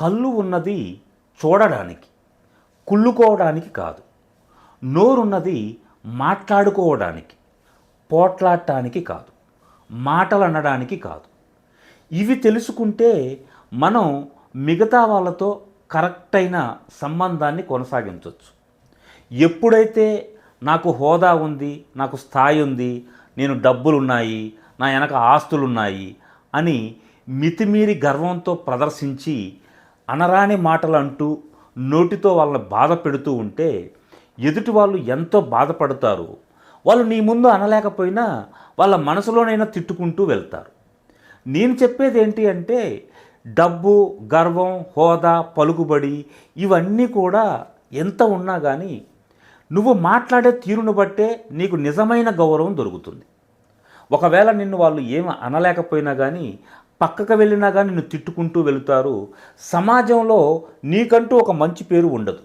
కళ్ళు ఉన్నది చూడడానికి, కుళ్ళుకోవడానికి కాదు. నోరున్నది మాట్లాడుకోవడానికి, పోట్లాడటానికి కాదు, మాటలు అనడానికి కాదు. ఇవి తెలుసుకుంటే మనం మిగతా వాళ్ళతో కరెక్ట్ అయిన సంబంధాన్ని కొనసాగించవచ్చు. ఎప్పుడైతే నాకు హోదా ఉంది, నాకు స్థాయి ఉంది, నేను డబ్బులున్నాయి, నా వెనక ఆస్తులున్నాయి అని మితిమీరి గర్వంతో ప్రదర్శించి అనరాని మాటలు అంటూ నోటితో వాళ్ళని బాధ పెడుతూ ఉంటే ఎదుటి వాళ్ళు ఎంతో బాధపడతారు. వాళ్ళు నీ ముందు అనలేకపోయినా వాళ్ళ మనసులోనైనా తిట్టుకుంటూ వెళ్తారు. నేను చెప్పేది ఏంటి అంటే, డబ్బు, గర్వం, హోదా, పలుకుబడి ఇవన్నీ కూడా ఎంత ఉన్నా కానీ నువ్వు మాట్లాడే తీరును బట్టే నీకు నిజమైన గౌరవం దొరుకుతుంది. ఒకవేళ నిన్ను వాళ్ళు ఏమి అనలేకపోయినా కానీ పక్కకు వెళ్ళినా కానీ నిన్ను తిట్టుకుంటూ వెళుతారు. సమాజంలో నీకంటూ ఒక మంచి పేరు ఉండదు.